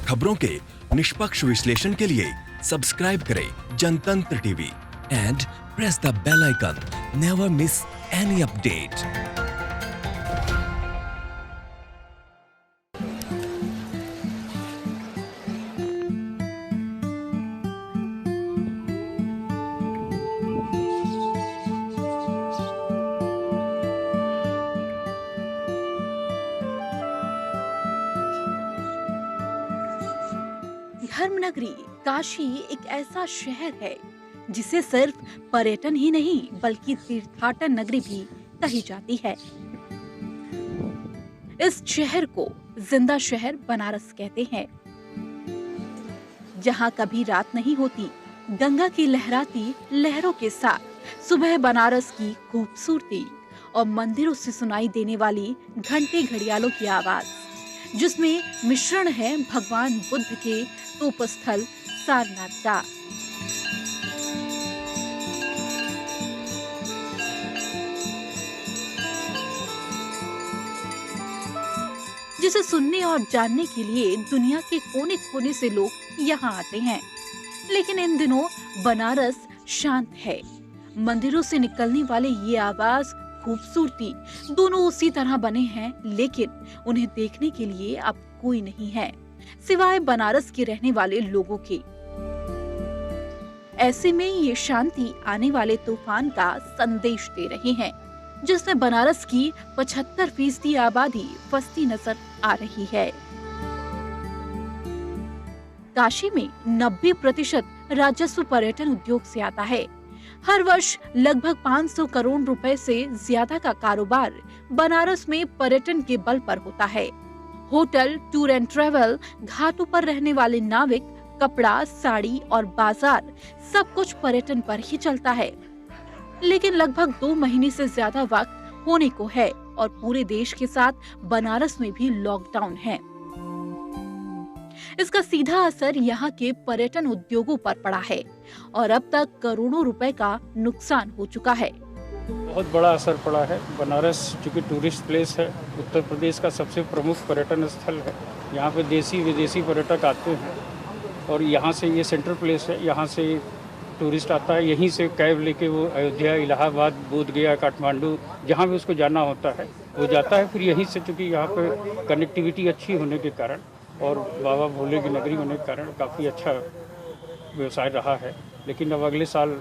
खबरों के निष्पक्ष विश्लेषण के लिए सब्सक्राइब करें Jantantra TV and press the bell icon. Never miss any update. धर्मनगरी काशी एक ऐसा शहर है जिसे सिर्फ पर्यटन ही नहीं बल्कि तीर्थाटन नगरी भी कही जाती है। इस शहर को जिंदा शहर बनारस कहते हैं, जहां कभी रात नहीं होती। गंगा की लहराती लहरों के साथ सुबह बनारस की खूबसूरती और मंदिरों से सुनाई देने वाली घंटे घड़ियालों की आवाज, जिसमें मिश्रण है भगवान बुद्ध के तपोस्थल सारनाथ का। जिसे सुनने और जानने के लिए दुनिया के कोने कोने से लोग यहाँ आते हैं। लेकिन इन दिनों बनारस शांत है। मंदिरों से निकलने वाले ये आवाज, खूबसूरती दोनों उसी तरह बने हैं, लेकिन उन्हें देखने के लिए अब कोई नहीं है सिवाय बनारस के रहने वाले लोगों के। ऐसे में ये शांति आने वाले तूफान का संदेश दे रहे हैं, जिसमें बनारस की 75% आबादी फंसती नजर आ रही है। काशी में 90% राजस्व पर्यटन उद्योग से आता है। हर वर्ष लगभग 500 करोड़ रुपए से ज्यादा का कारोबार बनारस में पर्यटन के बल पर होता है। होटल, टूर एंड ट्रेवल, घाटों पर रहने वाले नाविक, कपड़ा, साड़ी और बाजार सब कुछ पर्यटन पर ही चलता है। लेकिन लगभग 2 महीने से ज्यादा वक्त होने को है और पूरे देश के साथ बनारस में भी लॉकडाउन है। इसका सीधा असर यहाँ के पर्यटन उद्योगों पर पड़ा है और अब तक करोड़ों रुपए का नुकसान हो चुका है। बहुत बड़ा असर पड़ा है। बनारस चूँकि टूरिस्ट प्लेस है, उत्तर प्रदेश का सबसे प्रमुख पर्यटन स्थल है। यहाँ पे देसी विदेशी पर्यटक आते हैं और यहाँ से ये सेंट्रल प्लेस है। यहाँ से टूरिस्ट आता है, यहीं से कैब लेके वो अयोध्या, इलाहाबाद, बोधगया, काठमांडू, जहाँ भी उसको जाना होता है वो जाता है। फिर यहीं से, चूँकि यहाँ पे कनेक्टिविटी अच्छी होने के कारण और बाबा भोले की नगरी होने के कारण काफ़ी अच्छा व्यवसाय रहा है। लेकिन अब अगले साल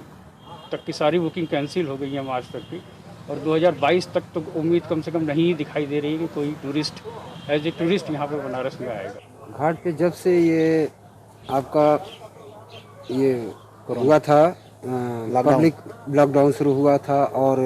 तक की सारी बुकिंग कैंसिल हो गई है, मार्च तक की, और 2022 तक तो उम्मीद कम से कम नहीं दिखाई दे रही है कि कोई टूरिस्ट एज ए टूरिस्ट यहाँ पर बनारस में आएगा। घाट पे जब से ये आपका ये हुआ था, पब्लिक लॉकडाउन शुरू हुआ था और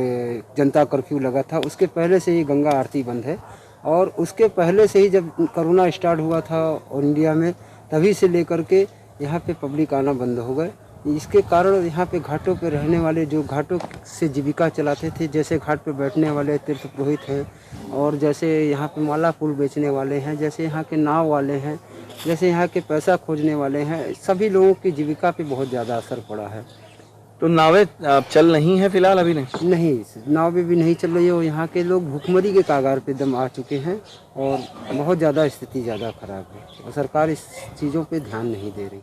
जनता कर्फ्यू लगा था, उसके पहले से ही गंगा आरती बंद है। और उसके पहले से ही जब कोरोना स्टार्ट हुआ था और इंडिया में, तभी से लेकर के यहाँ पे पब्लिक आना बंद हो गए। इसके कारण यहाँ पे घाटों पे रहने वाले, जो घाटों से जीविका चलाते थे, जैसे घाट पे बैठने वाले तीर्थ पुरोहित हैं और जैसे यहाँ पे माला फूल बेचने वाले हैं, जैसे यहाँ के नाव वाले हैं, जैसे यहाँ के पैसा खोजने वाले हैं, सभी लोगों की जीविका पे बहुत ज़्यादा असर पड़ा है। तो नावें चल नहीं है फिलहाल? अभी नहीं, नावें भी नहीं चल रही है और यहाँ के लोग भूखमरी के कागार पे दम आ चुके हैं और बहुत ज़्यादा स्थिति ज़्यादा खराब है और सरकार इस चीज़ों पे ध्यान नहीं दे रही।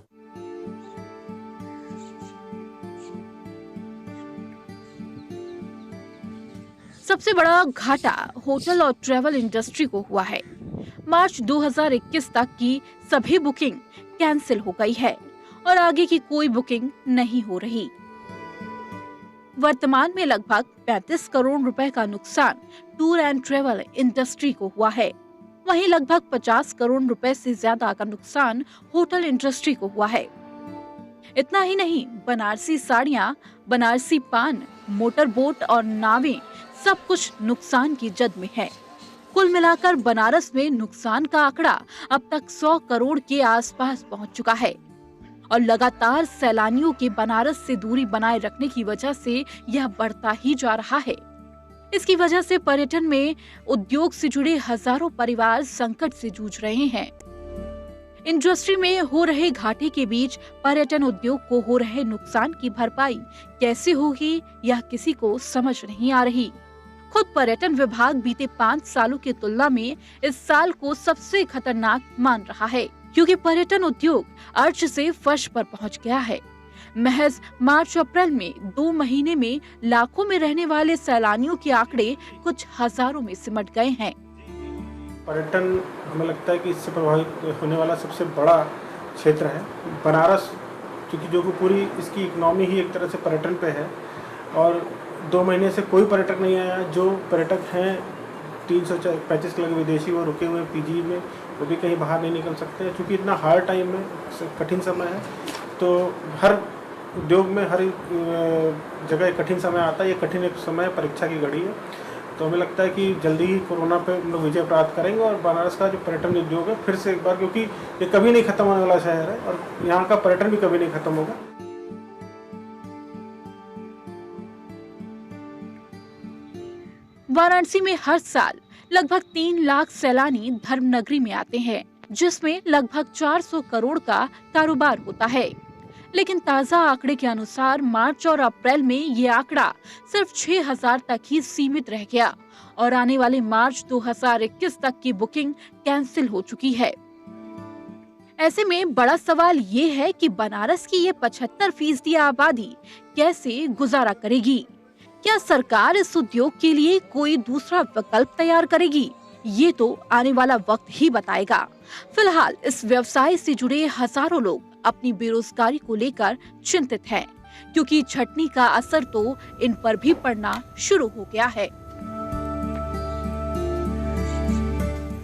सबसे बड़ा घाटा होटल और ट्रैवल इंडस्ट्री को हुआ है। मार्च 2021 तक की सभी बुकिंग कैंसिल हो गई है और आगे की कोई बुकिंग नहीं हो रही। वर्तमान में लगभग 35 करोड़ रुपए का नुकसान टूर एंड ट्रेवल इंडस्ट्री को हुआ है। वहीं लगभग 50 करोड़ रुपए से ज्यादा का नुकसान होटल इंडस्ट्री को हुआ है। इतना ही नहीं, बनारसी साड़ियां, बनारसी पान, मोटर बोट और नावें सब कुछ नुकसान की जद में है। कुल मिलाकर बनारस में नुकसान का आंकड़ा अब तक 100 करोड़ के आसपास पहुंच चुका है और लगातार सैलानियों के बनारस से दूरी बनाए रखने की वजह से यह बढ़ता ही जा रहा है। इसकी वजह से पर्यटन में उद्योग से जुड़े हजारों परिवार संकट से जूझ रहे हैं। इंडस्ट्री में हो रहे घाटे के बीच पर्यटन उद्योग को हो रहे नुकसान की भरपाई कैसे होगी, यह किसी को समझ नहीं आ रही। खुद पर्यटन विभाग बीते 5 सालों की तुलना में इस साल को सबसे खतरनाक मान रहा है। क्योंकि पर्यटन उद्योग अर्श से फर्श पर पहुंच गया है। महज मार्च अप्रैल में 2 महीने में लाखों में रहने वाले सैलानियों के आंकड़े कुछ हजारों में सिमट गए हैं। पर्यटन हमें लगता है कि इससे प्रभावित होने वाला सबसे बड़ा क्षेत्र है बनारस, क्योंकि जो कि पूरी इसकी इकोनॉमी ही एक तरह से पर्यटन पे है। और 2 महीने से कोई पर्यटक नहीं आया। जो पर्यटक हैं 335 लाख विदेशी वो रुके हुए पीजी में, वो भी कहीं बाहर नहीं निकल सकते हैं क्योंकि इतना हार्ड टाइम है, कठिन समय है। तो हर उद्योग में हर जगह एक कठिन समय आता है। ये कठिन एक समय परीक्षा की घड़ी है। तो हमें लगता है कि जल्दी ही कोरोना पे हम लोग विजय प्राप्त करेंगे और बनारस का जो पर्यटन उद्योग है फिर से एक बार, क्योंकि ये कभी नहीं खत्म होने वाला शहर है और यहाँ का पर्यटन भी कभी नहीं खत्म होगा। वाराणसी में हर साल लगभग 3 लाख सैलानी धर्म नगरी में आते हैं, जिसमें लगभग 400 करोड़ का कारोबार होता है। लेकिन ताजा आंकड़े के अनुसार मार्च और अप्रैल में ये आंकड़ा सिर्फ 6000 तक ही सीमित रह गया और आने वाले मार्च 2021 तक की बुकिंग कैंसिल हो चुकी है। ऐसे में बड़ा सवाल ये है कि बनारस की ये 75% आबादी कैसे गुजारा करेगी? क्या सरकार इस उद्योग के लिए कोई दूसरा विकल्प तैयार करेगी? ये तो आने वाला वक्त ही बताएगा। फिलहाल इस व्यवसाय से जुड़े हजारों लोग अपनी बेरोजगारी को लेकर चिंतित हैं, क्योंकि छटनी का असर तो इन पर भी पड़ना शुरू हो गया है।